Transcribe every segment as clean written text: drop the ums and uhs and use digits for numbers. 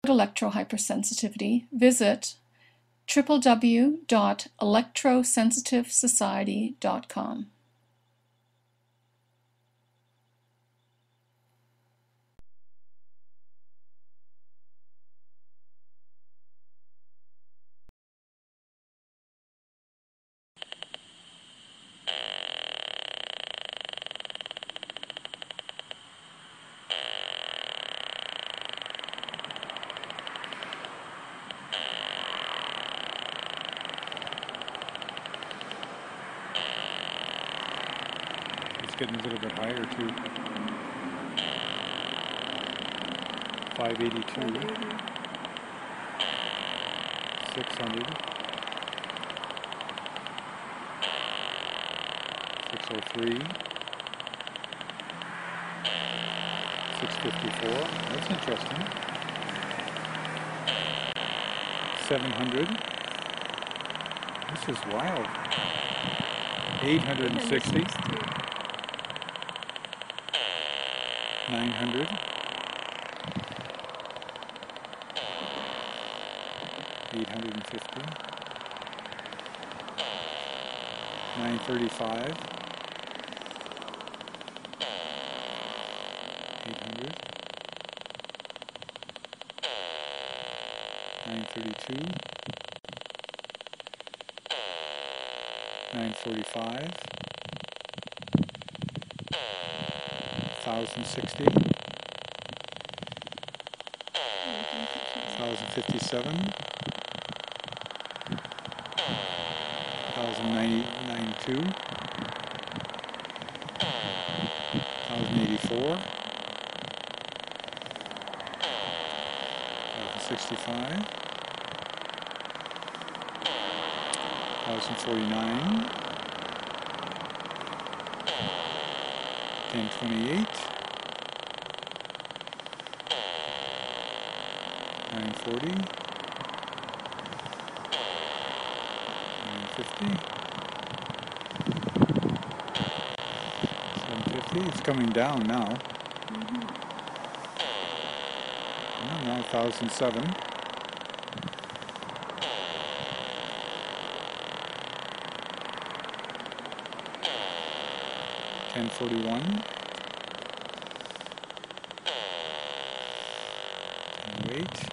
electrohypersensitivity, visit www.electrosensitivesociety.com. Getting a little bit higher too. 582, 600, 603, 654. That's interesting. 700. This is wild. 860. 900, 850, 935, 800, 932, 945, 1060, 1057, 1092, 1084, 1065, 1049, 1028, 940, 950, 750. It's coming down now. Now 1007. 1041. 1008.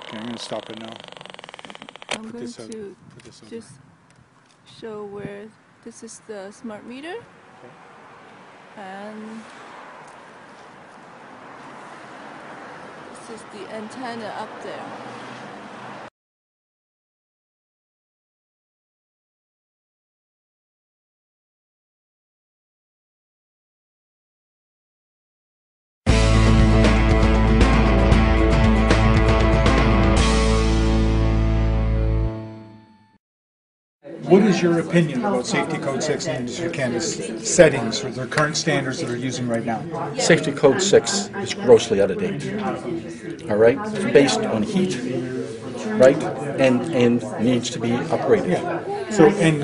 Okay, I'm going to stop it now. I'm going to just show where this is the smart meter. Okay. And this is the antenna up there. What is your opinion about Safety Code 6 and Industry Canada's settings or their current standards that they're using right now? Safety Code 6 is grossly out of date. All right? It's based on heat, right? And needs to be upgraded. Yeah. So, and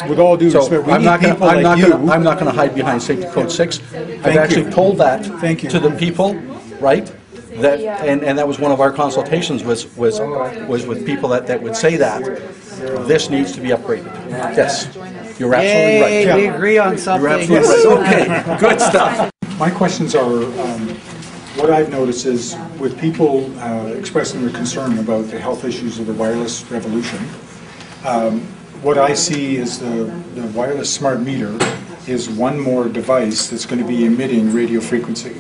with all due respect, we need people like you. I'm not going to hide behind Safety Code 6. I've actually told that to the people, right? That and that was one of our consultations was with people that would say that this needs to be upgraded. Yes, you're absolutely right. Yeah. We agree on something. You're absolutely right. Okay, good stuff. My questions are, what I've noticed is with people expressing their concern about the health issues of the wireless revolution, what I see is the wireless smart meter is one more device that's going to be emitting radio frequency.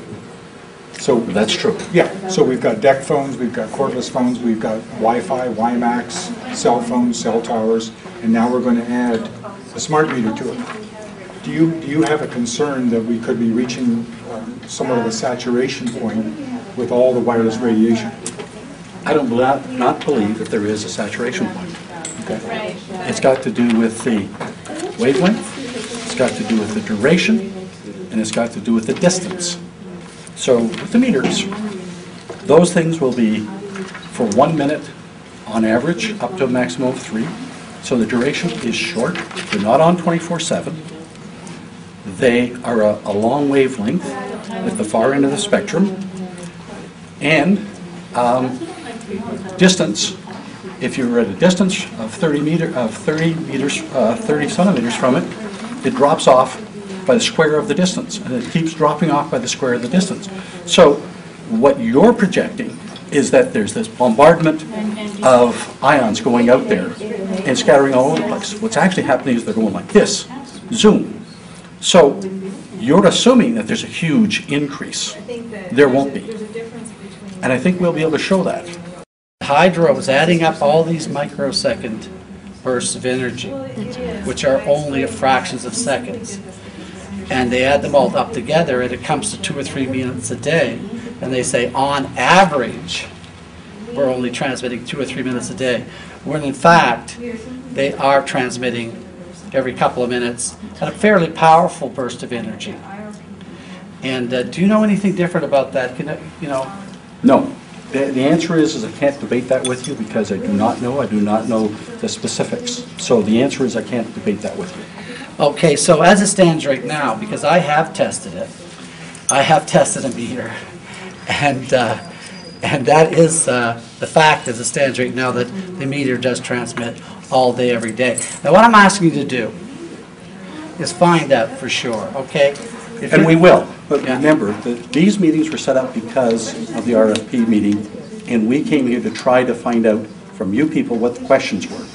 So that's true. Yeah, so we've got deck phones, we've got cordless phones, we've got Wi-Fi, WiMAX, cell phones, cell towers, and now we're going to add a smart meter to it. Do you have a concern that we could be reaching somewhat of a saturation point with all the wireless radiation? I don't not believe that there is a saturation point. Okay. It's got to do with the wavelength, it's got to do with the duration, and it's got to do with the distance. So with the meters, those things will be for 1 minute on average, up to a maximum of 3. So the duration is short. They're not on 24/7. They are a long wavelength. at the far end of the spectrum, and distance. If you're at a distance of 30 centimeters from it, it drops off by the square of the distance, and it keeps dropping off by the square of the distance. So what you're projecting is that there's this bombardment of ions going out there and scattering all over the place. What's actually happening is they're going like this, zoom. So you're assuming that there's a huge increase. There won't be. And I think we'll be able to show that. Hydro is adding up all these microsecond bursts of energy, which are only fractions of seconds. And they add them all up together, and it comes to 2 or 3 minutes a day. And they say, on average, we're only transmitting 2 or 3 minutes a day. When in fact, they are transmitting every couple of minutes at a fairly powerful burst of energy. And do you know anything different about that? Can you know? No. The answer is I can't debate that with you because I do not know. I do not know the specifics. So the answer is I can't debate that with you. Okay, so as it stands right now, because I have tested it, I have tested a meter, and that is the fact as it stands right now, that the meter does transmit all day, every day. Now what I'm asking you to do is find out for sure, okay? And we will. But Yeah. remember, that these meetings were set up because of the RFP meeting, and we came here to try to find out from you people what the questions were.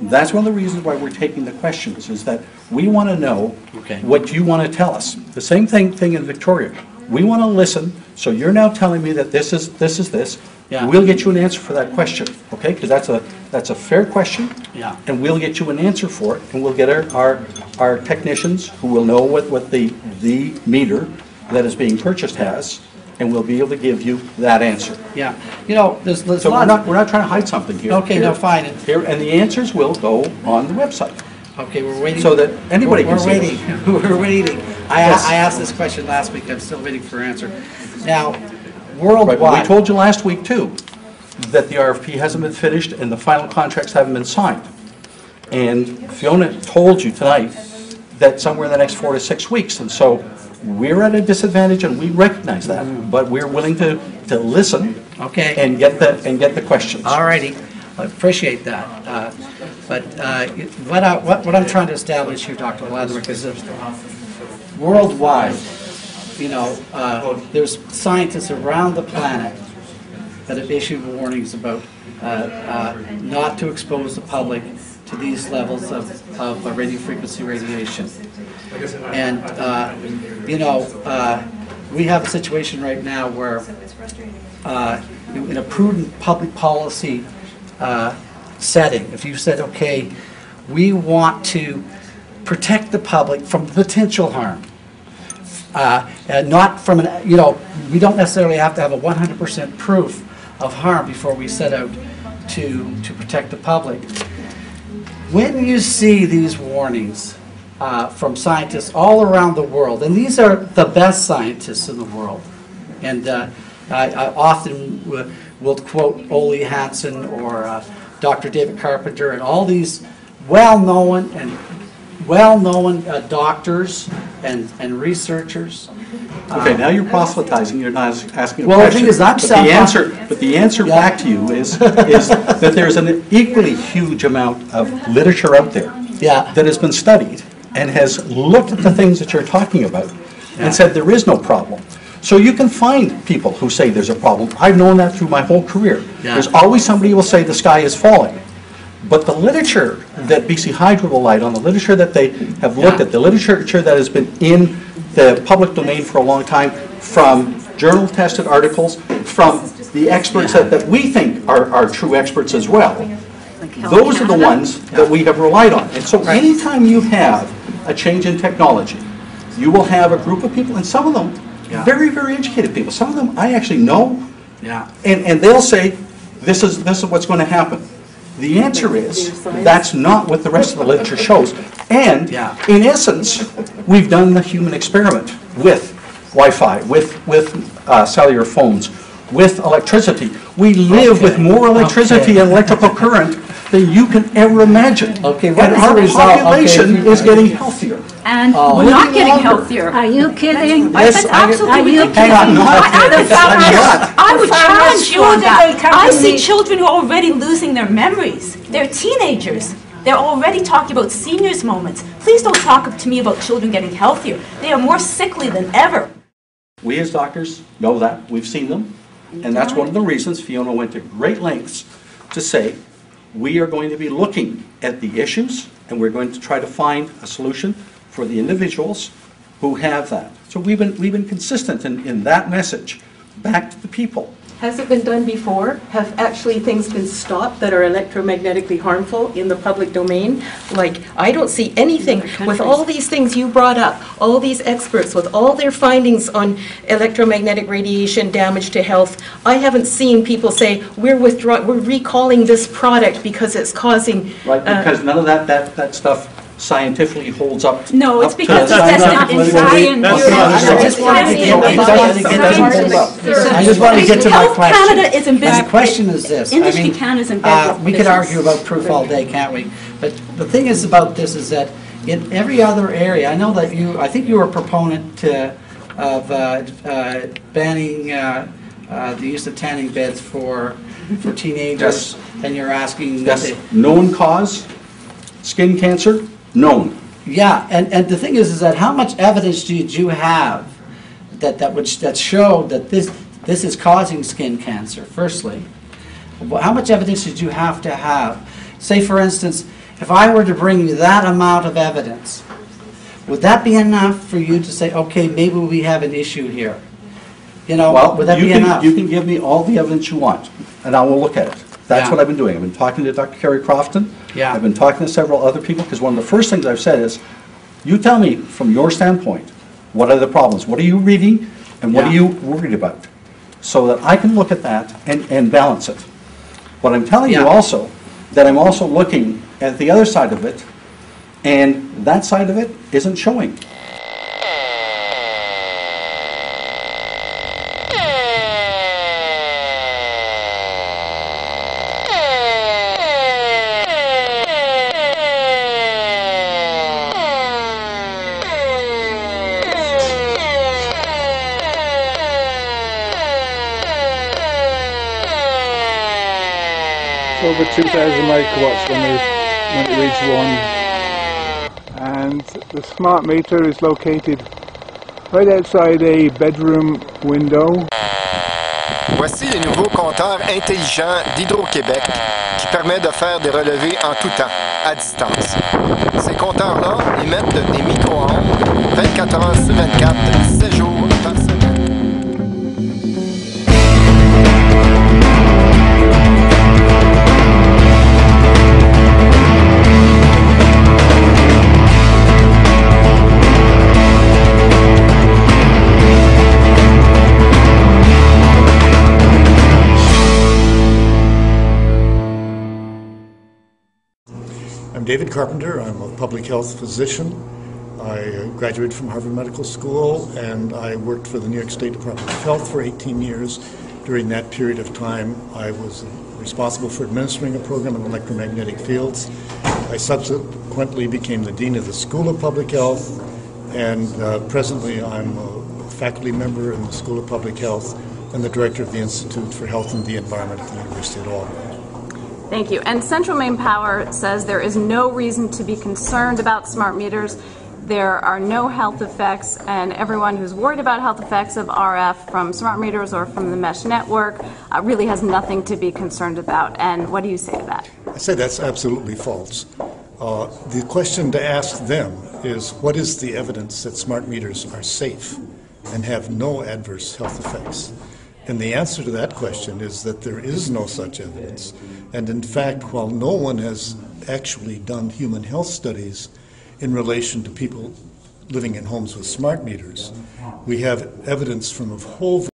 That's one of the reasons why we're taking the questions, is that we want to know Okay. what you want to tell us. The same thing in Victoria. We want to listen, so you're now telling me that this is this. Yeah. We'll get you an answer for that question, okay? Because that's a fair question. Yeah. And we'll get you an answer for it, and we'll get our technicians who will know what the meter that is being purchased has, and we'll be able to give you that answer. Yeah, you know, there's So a lot. we're not trying to hide something here. Okay, no, fine. Here, and the answers will go on the website, Okay, we're waiting. so that anybody can see We're it. waiting. We're waiting. Yes. I asked this question last week. I'm still waiting for an answer. Now, Right, worldwide. but we told you last week too, that the RFP hasn't been finished and the final contracts haven't been signed. And Fiona told you tonight that somewhere in the next 4 to 6 weeks, and so we're at a disadvantage and we recognize that, but we're willing to listen Okay. and get the questions. All righty, I appreciate that. But what I'm trying to establish here, Dr. Ladrick, is that worldwide, you know, there's scientists around the planet that have issued warnings about not to expose the public to these levels of radio frequency radiation. And, you know, we have a situation right now where in a prudent public policy setting, if you said, okay, we want to protect the public from potential harm, and not from an, you know, we don't necessarily have to have a 100% proof of harm before we set out to protect the public. When you see these warnings from scientists all around the world, and these are the best scientists in the world, and I often will quote Ole Hansen or Dr. David Carpenter and all these well-known doctors and researchers. Okay, now you're proselytizing, you're not asking a Well, the question. thing is, I'm But the answer Yeah. back to you is that there's an equally huge amount of literature out there Yeah. that has been studied and has looked at the things that you're talking about and said there is no problem. So you can find people who say there's a problem. I've known that through my whole career. Yeah. There's always somebody who will say the sky is falling. But the literature that BC Hydro relied on, the literature that they have looked Yeah. at, the literature that has been in the public domain for a long time, from journal-tested articles, from the experts that we think are true experts as well, those are the ones that we have relied on. And so anytime you have a change in technology, you will have a group of people, and some of them, Yeah. very, very educated people, some of them I actually know, Yeah. and they'll say, this is what's going to happen. The answer is, that's not what the rest of the literature shows. And Yeah. in essence, we've done the human experiment with Wi-Fi, with cellular phones, with electricity. We live with more electricity Okay. and electrical current than you can ever imagine. Okay, what and is the our result? population Okay. is getting healthier. And we're not getting healthier. Are you kidding? That's absolutely ridiculous. Hang on, I would challenge you on that. I see company. children who are already losing their memories. They're teenagers. They're already talking about seniors' moments. Please don't talk to me about children getting healthier. They are more sickly than ever. We as doctors know that. We've seen them. And that's one of the reasons Fiona went to great lengths to say, we are going to be looking at the issues and we're going to try to find a solution for the individuals who have that. So we've been consistent in that message back to the people. Has it been done before? Have actually things been stopped that are electromagnetically harmful in the public domain? Like, I don't see anything with all these things you brought up, all these experts with all their findings on electromagnetic radiation damage to health. I haven't seen people say, we're recalling this product because it's causing... Right, because none of that stuff scientifically holds up. No, it's up because to it's tested in science. I just want to get to my Health question. Canada is in business. My question is this. Industry Canada is in business. We could argue about proof all day, can't we? But the thing is about this is that in every other area, I know that I think you were a proponent of banning the use of tanning beds for teenagers, and you're asking that Yes, known cause, skin cancer, known. Yeah, and the thing is that how much evidence did you have that showed that this is causing skin cancer? Firstly, how much evidence did you have to have? Say, for instance, if I were to bring you that amount of evidence, would that be enough for you to say, okay, maybe we have an issue here? You know, Well, would that be enough? You can give me all the evidence you want, and I will look at it. That's Yeah. what I've been doing. I've been talking to Dr. Kerry Crofton. Yeah. I've been talking to several other people, because one of the first things I've said is, you tell me from your standpoint, what are the problems? What are you reading, and what are Yeah. you worried about? So that I can look at that and balance it. What I'm telling you Yeah. also, that I'm also looking at the other side of it, and that side of it isn't showing. Over 2,000 megawatts when it reached WARNS, and the smart meter is located right outside a bedroom window. Voici les nouveaux compteurs intelligents d'Hydro-Québec qui permettent de faire des relevés en tout temps, à distance. Ces compteurs-là émettent des micro-ondes 24 heures sur 24, 7 jours par semaine. I'm David Carpenter. I'm a public health physician. I graduated from Harvard Medical School, and I worked for the New York State Department of Health for 18 years. During that period of time, I was responsible for administering a program in electromagnetic fields. I subsequently became the Dean of the School of Public Health, and presently I'm a faculty member in the School of Public Health and the Director of the Institute for Health and the Environment at the University of Albany. Thank you. And Central Maine Power says there is no reason to be concerned about smart meters. There are no health effects, and everyone who's worried about health effects of RF from smart meters or from the mesh network really has nothing to be concerned about. And what do you say to that? I say that's absolutely false. The question to ask them is, what is the evidence that smart meters are safe and have no adverse health effects? And the answer to that question is that there is no such evidence. And in fact, while no one has actually done human health studies in relation to people living in homes with smart meters, we have evidence from a whole